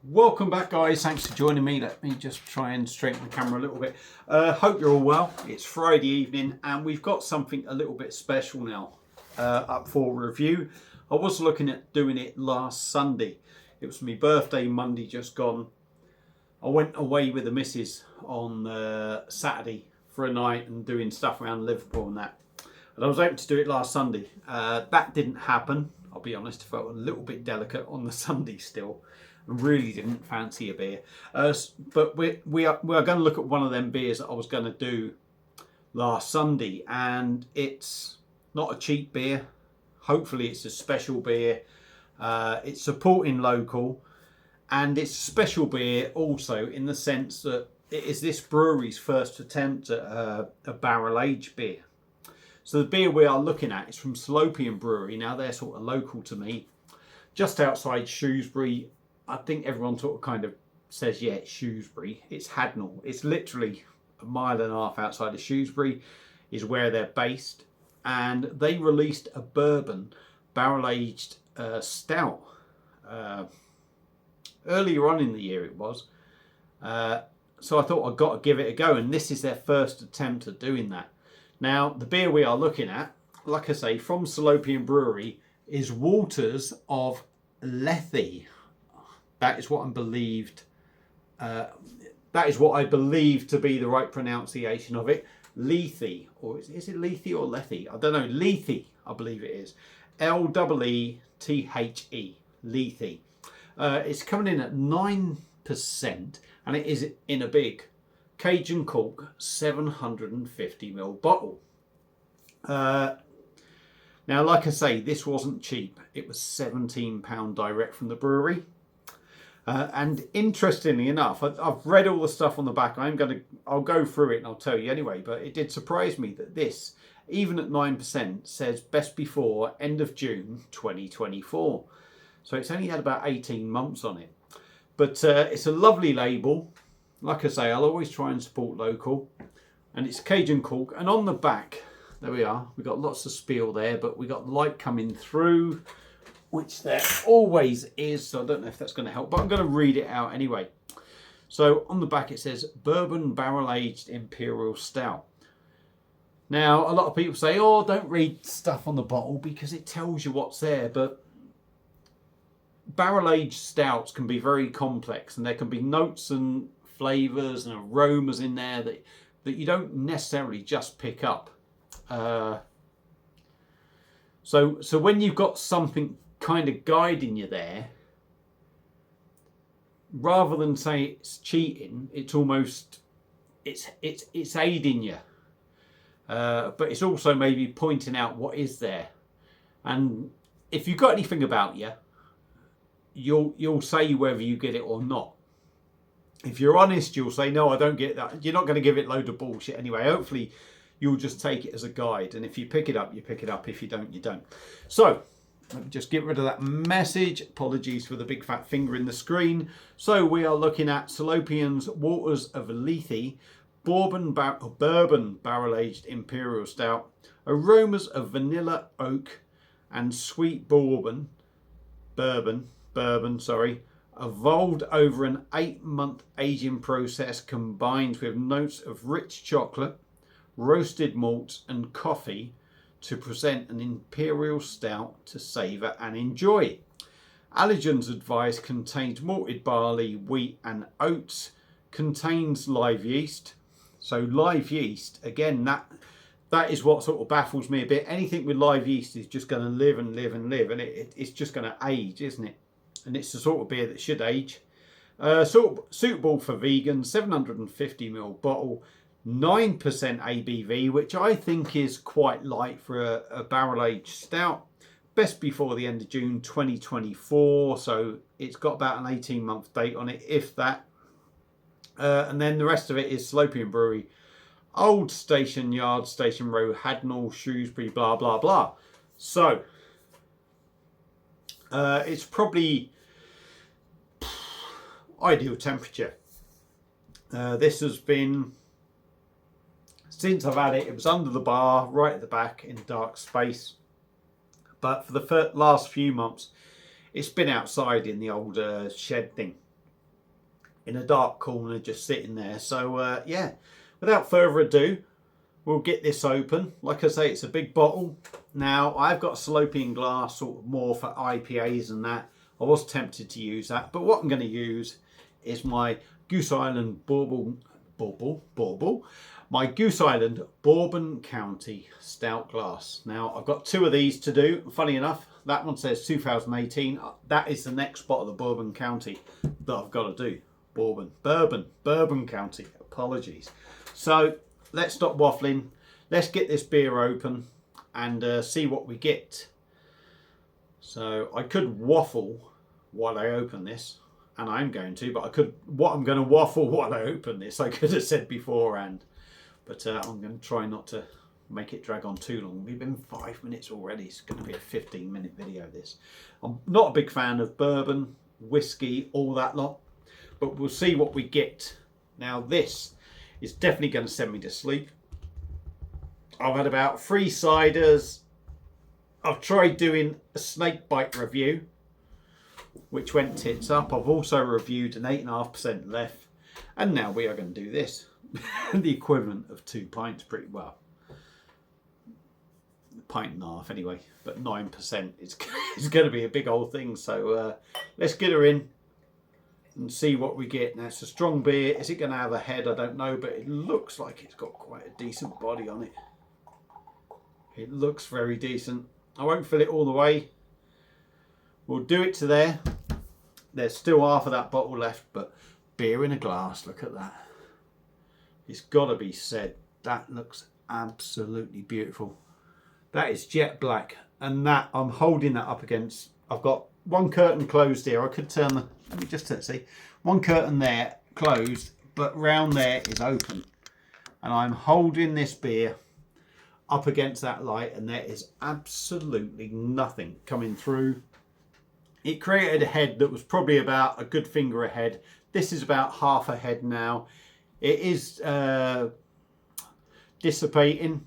Welcome back, guys. Thanks for joining me. Let me just try and straighten the camera a little bit. Hope you're all well. It's Friday evening and we've got something a little bit special now up for review. I was looking at doing it last Sunday. It was my birthday Monday just gone. I went away with the missus on Saturday for a night and doing stuff around Liverpool and that. And I was hoping to do it last Sunday. That didn't happen. I'll be honest, I felt a little bit delicate on the Sunday still. Really didn't fancy a beer, but we are going to look at one of them beers that I was going to do last Sunday, and it's not a cheap beer. Hopefully it's a special beer. It's supporting local, and it's a special beer also in the sense that it is this brewery's first attempt at a barrel aged beer. So the beer we are looking at is from Salopian Brewery. Now they're sort of local to me, just outside Shrewsbury. I think everyone sort of kind of says, yeah, it's Shrewsbury. It's Hadnall. It's literally a mile and a half outside of Shrewsbury is where they're based. And they released a bourbon barrel-aged stout. Earlier on in the year it was. So I thought I'd got to give it a go. And this is their first attempt at doing that. Now, the beer we are looking at, like I say, from Salopian Brewery, is Waters of Lethe. That is what I'm believed. That is what I believe to be the right pronunciation of it. Lethe, or is it Lethe or Lethe? I don't know. Lethe, I believe it is. Lethe. Lethe. It's coming in at 9%, and it is in a big Cajun cork 750ml bottle. Now, like I say, this wasn't cheap. It was £17 direct from the brewery. And interestingly enough, I've read all the stuff on the back. I'll go through it and I'll tell you anyway. But it did surprise me that this, even at 9%, says best before end of June 2024. So it's only had about 18 months on it. But it's a lovely label. Like I say, I'll always try and support local. And it's Cajun cork. And on the back, there we are. We've got lots of spiel there, but we got light coming through, which there always is, so I don't know if that's going to help, but I'm going to read it out anyway. So on the back it says Bourbon Barrel Aged Imperial Stout. Now a lot of people say, oh, don't read stuff on the bottle because it tells you what's there, but barrel aged stouts can be very complex and there can be notes and flavours and aromas in there that you don't necessarily just pick up. So when you've got something kind of guiding you there, rather than say it's cheating, it's almost it's aiding you, but it's also maybe pointing out what is there. And if you've got anything about you, you'll say whether you get it or not. If you're honest, you'll say no, I don't get that. You're not going to give it load of bullshit anyway. Hopefully you'll just take it as a guide, and if you pick it up, you pick it up. If you don't, you don't. So let me just get rid of that message. Apologies for the big fat finger in the screen. So we are looking at Salopian's Waters of Lethe Bourbon Barrel-Aged Imperial Stout. Aromas of vanilla, oak, and sweet bourbon, evolved over an 8-month aging process combined with notes of rich chocolate, roasted malts, and coffee to present an imperial stout to savour and enjoy. Allergens advice contains malted barley, wheat and oats. Contains live yeast. So live yeast, again, that is what sort of baffles me a bit. Anything with live yeast is just going to live and live and live, and it's just going to age, isn't it? And it's the sort of beer that should age. Suitable for vegans, 750ml bottle. 9% ABV, which I think is quite light for a barrel-aged stout. Best before the end of June 2024, so it's got about an 18-month date on it, if that. And then the rest of it is Salopian Brewery, Old Station Yard, Station Row, Hadnall, Shrewsbury, blah, blah, blah. So, it's probably ideal temperature. This has been... Since I've had it, it was under the bar, right at the back in dark space. But for the last few months, it's been outside in the old shed thing. in a dark corner just sitting there. So yeah, without further ado, we'll get this open. Like I say, it's a big bottle. Now, I've got Salopian glass, sort of more for IPAs and that. I was tempted to use that, but what I'm going to use is my Goose Island my Goose Island Bourbon County Stout glass. Now, I've got 2 of these to do. Funny enough, that one says 2018. That is the next spot of the Bourbon County that I've got to do. Bourbon County. Apologies. So, let's stop waffling. Let's get this beer open and see what we get. So I could waffle while I open this, and I'm going to, but I'm going to waffle while I open this, I could have said beforehand. But I'm going to try not to make it drag on too long. We've been 5 minutes already. It's going to be a 15-minute video, this. I'm not a big fan of bourbon, whiskey, all that lot, but we'll see what we get. Now this is definitely going to send me to sleep. I've had about 3 ciders. I've tried doing a snake bite review, which went tits up. I've also reviewed an 8.5% lethe, and now we are going to do this. The equivalent of 2 pints, pretty well. A pint and a half anyway, but 9%. It's going to be a big old thing. So let's get her in and see what we get. Now, it's a strong beer. Is it going to have a head? I don't know, but it looks like it's got quite a decent body on it. It looks very decent. I won't fill it all the way. We'll do it to there. There's still half of that bottle left, but beer in a glass, look at that. It's got to be said. That looks absolutely beautiful. That is jet black, and that I'm holding that up against. I've got one curtain closed here. I could turn the, let me just see. One curtain there closed, but round there is open. And I'm holding this beer up against that light, and there is absolutely nothing coming through. It created a head that was probably about a good finger ahead. This is about half a head now. It is dissipating.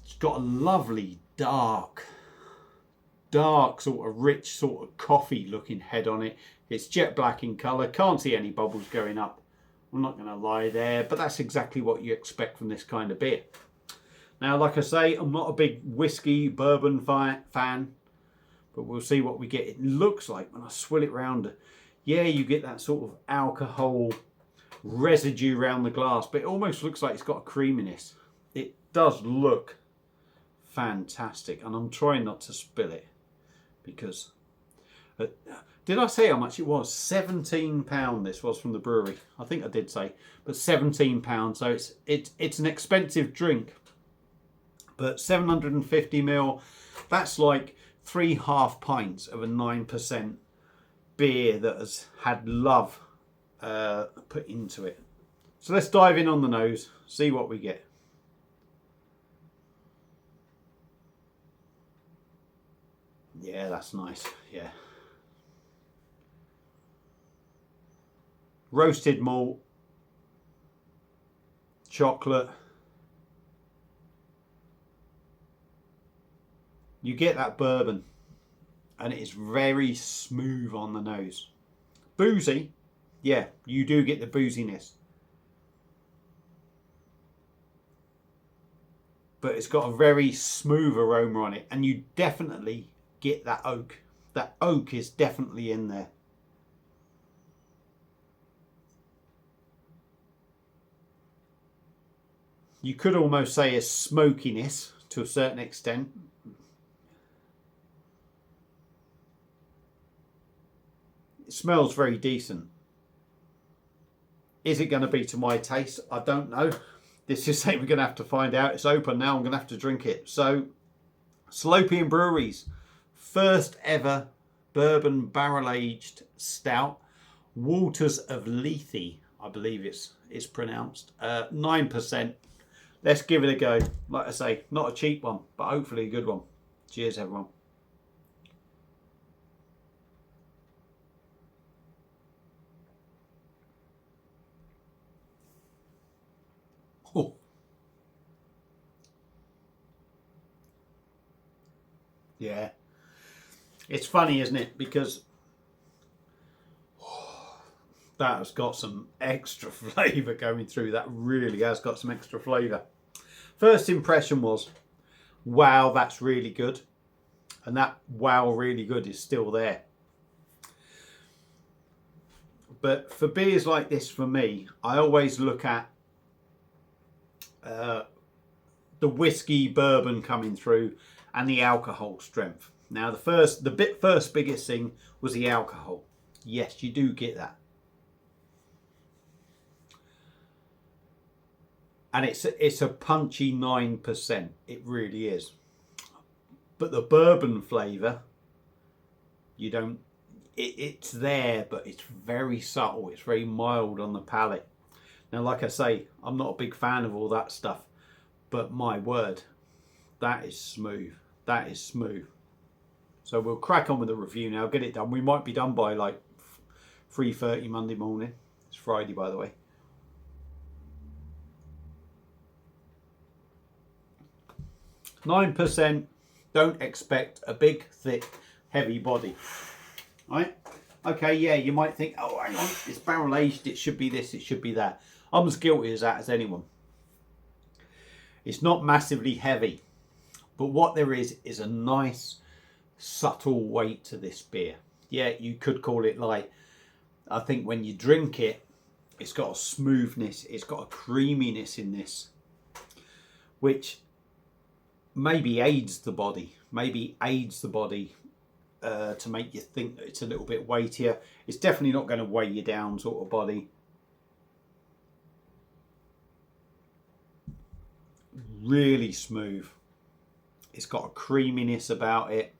It's got a lovely dark sort of rich sort of coffee looking head on it. It's jet black in colour. Can't see any bubbles going up. I'm not going to lie there, but that's exactly what you expect from this kind of beer. Now, like I say, I'm not a big whiskey bourbon fan, but we'll see what we get. It looks like when I swill it round, yeah, you get that sort of alcohol residue around the glass, but it almost looks like it's got a creaminess. It does look fantastic, and I'm trying not to spill it because... did I say how much it was? £17 this was from the brewery. I think I did say, but £17. So it's an expensive drink, but 750ml. That's like 3 half pints of a 9% beer that has had love put into it. So let's dive in on the nose, see what we get. Yeah, that's nice. Yeah. Roasted malt, chocolate. You get that bourbon, and it is very smooth on the nose. Boozy, yeah, you do get the booziness, but it's got a very smooth aroma on it, and you definitely get that oak. That oak is definitely in there. You could almost say a smokiness to a certain extent. It smells very decent. Is it going to be to my taste? I don't know. This is something we're going to have to find out. It's open now. I'm going to have to drink it. So, Salopian Brewery's first ever bourbon barrel-aged stout. Waters of Lethe, I believe it's pronounced. 9%. Let's give it a go. Like I say, not a cheap one, but hopefully a good one. Cheers, everyone. Oh. Yeah. It's funny, isn't it? Because that has got some extra flavour going through. That really has got some extra flavour. First impression was, wow, that's really good. And that wow, really good is still there. But for beers like this, for me, I always look at the whiskey bourbon coming through and the alcohol strength. Now the first biggest thing was the alcohol. Yes, you do get that. And it's a punchy 9%. It really is. But the bourbon flavour, you don't, it's there, but it's very subtle. It's very mild on the palate. Now, like I say, I'm not a big fan of all that stuff, but my word, that is smooth. That is smooth. So we'll crack on with the review now, get it done. We might be done by like 3:30 Monday morning. It's Friday, by the way. %. Don't expect a big, thick, heavy body. Right? Okay, yeah, you might think, oh, hang on, it's barrel aged, it should be this, it should be that. I'm as guilty as that as anyone. It's not massively heavy, but what there is a nice, subtle weight to this beer. Yeah, you could call it light. I think when you drink it, it's got a smoothness, it's got a creaminess in this, which maybe aids the body, to make you think that it's a little bit weightier. It's definitely not going to weigh you down sort of body. Really smooth. It's got a creaminess about it.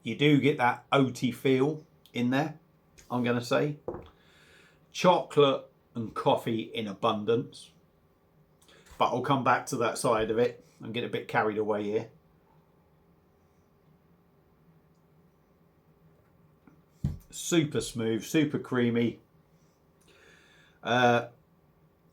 You do get that oaty feel in there, I'm going to say. Chocolate and coffee in abundance. But I'll come back to that side of it and get a bit carried away here. Super smooth, super creamy. The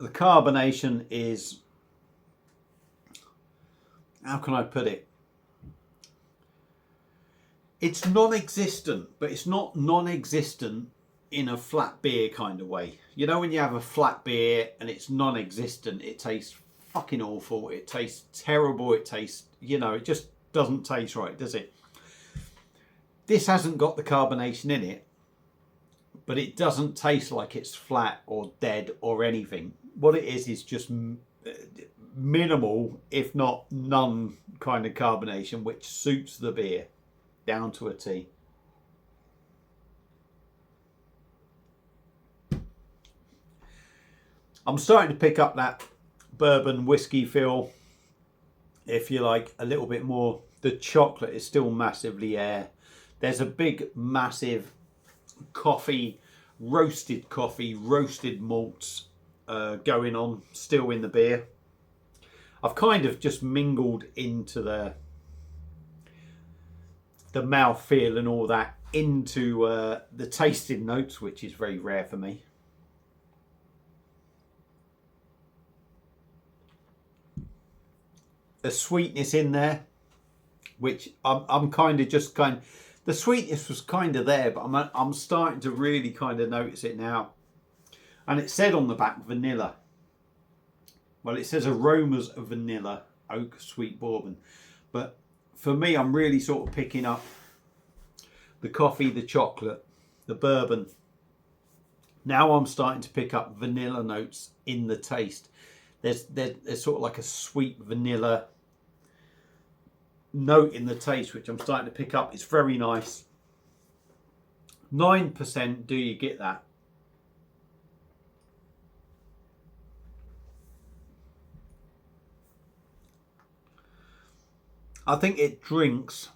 carbonation is, how can I put it? It's non-existent, but it's not non-existent in a flat beer kind of way. You know, when you have a flat beer and it's non-existent, it tastes fucking awful, it tastes terrible, it tastes, you know, it just doesn't taste right, does it? This hasn't got the carbonation in it, but it doesn't taste like it's flat or dead or anything. What it is just minimal, if not none, kind of carbonation, which suits the beer down to a T. I'm starting to pick up that bourbon whiskey feel, if you like, a little bit more. The chocolate is still massively air. There's a big, massive coffee, roasted malts going on still in the beer. I've kind of just mingled into the mouthfeel and all that into the tasting notes, which is very rare for me. A sweetness in there, which I'm kind of just the sweetness was kind of there, but I'm starting to really kind of notice it now. And it said on the back vanilla. Well, it says aromas of vanilla, oak, sweet bourbon. But for me, I'm really sort of picking up the coffee, the chocolate, the bourbon. Now I'm starting to pick up vanilla notes in the taste. There's sort of like a sweet vanilla note in the taste, which I'm starting to pick up. It's very nice. 9%, do you get that? I think it drinks.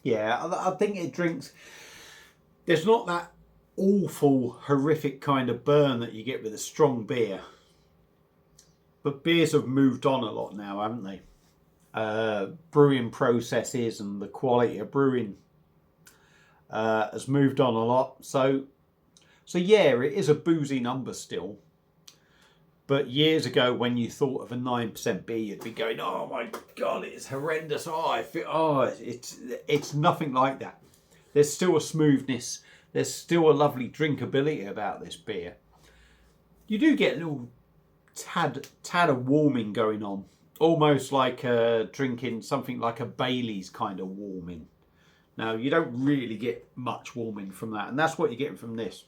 Yeah, I think it drinks. There's not that awful, horrific kind of burn that you get with a strong beer. But beers have moved on a lot now, haven't they? Brewing processes and the quality of brewing has moved on a lot. So yeah, it is a boozy number still. But years ago, when you thought of a 9% beer, you'd be going, "Oh my God, it's horrendous! It's nothing like that." There's still a smoothness. There's still a lovely drinkability about this beer. You do get a little tad of warming going on, almost like drinking something like a Bailey's kind of warming. Now, you don't really get much warming from that, and that's what you're getting from this.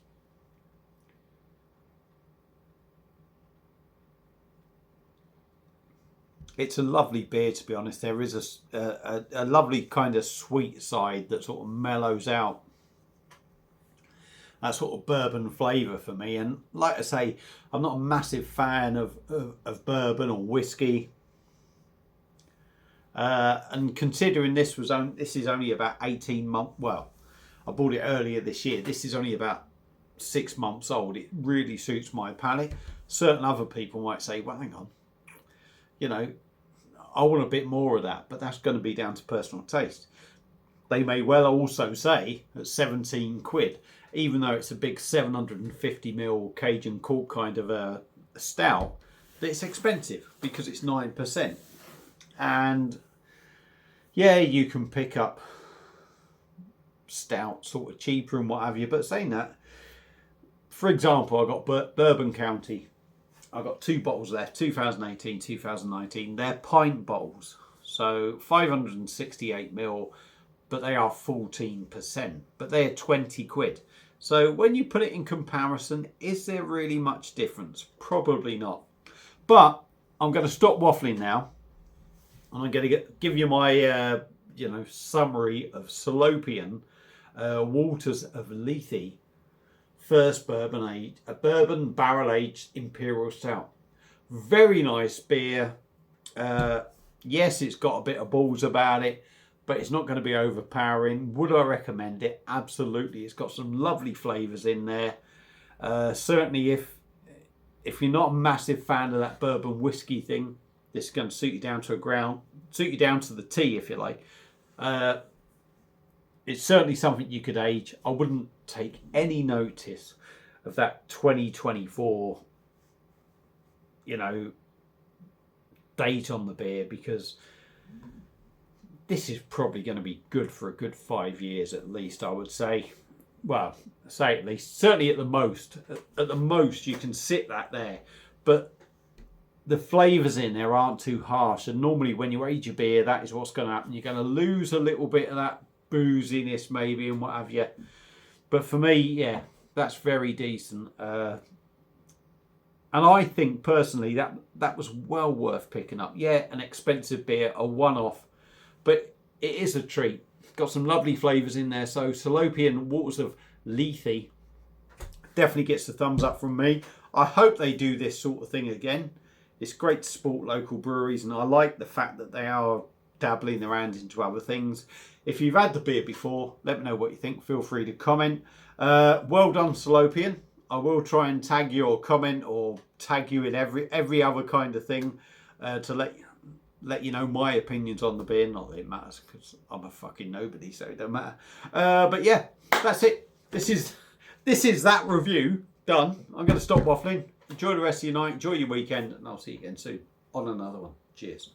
It's a lovely beer, to be honest. There is a lovely kind of sweet side that sort of mellows out that sort of bourbon flavour for me. And like I say, I'm not a massive fan of bourbon or whiskey. And considering this is only about 18 months, well, I bought it earlier this year. This is only about 6 months old. It really suits my palate. Certain other people might say, well, hang on, you know, I want a bit more of that, but that's going to be down to personal taste. They may well also say at 17 quid, even though it's a big 750ml Cajun cork kind of a stout, that it's expensive because it's 9%. And yeah, you can pick up stout sort of cheaper and what have you, but saying that, for example, I got Bourbon County. I've got 2 bottles left, 2018, 2019. They're pint bottles, so 568ml, but they are 14%, but they're 20 quid. So when you put it in comparison, is there really much difference? Probably not. But I'm going to stop waffling now, and I'm going to give you my summary of Salopian Waters of Lethe first bourbon barrel aged imperial stout. Very nice beer. Yes, it's got a bit of balls about it, but it's not going to be overpowering. Would I recommend it? Absolutely. It's got some lovely flavours in there. Certainly, if you're not a massive fan of that bourbon whiskey thing, this is going to suit you down to the T, if you like. It's certainly something you could age. I wouldn't take any notice of that 2024, date on the beer, because this is probably going to be good for a good 5 years at least, I would say. Well, say at least. Certainly at the most. At the most, you can sit that there. But the flavours in there aren't too harsh. And normally when you age a beer, that is what's going to happen. You're going to lose a little bit of that booziness maybe and what have you. But for me, yeah, that's very decent. And I think personally that was well worth picking up. Yeah, an expensive beer, a one-off, but it is a treat. Got some lovely flavours in there. So Salopian Waters of Lethe definitely gets the thumbs up from me. I hope they do this sort of thing again. It's great to support local breweries, and I like the fact that they are dabbling their hands into other things. If you've had the beer before, let me know what you think. Feel free to comment. Well done, Salopian. I will try and tag you or comment or tag you in every other kind of thing to let you know my opinions on the beer. Not that it matters, because I'm a fucking nobody, so it don't matter. But yeah, that's it. This is that review done. I'm going to stop waffling. Enjoy the rest of your night. Enjoy your weekend, and I'll see you again soon on another one. Cheers.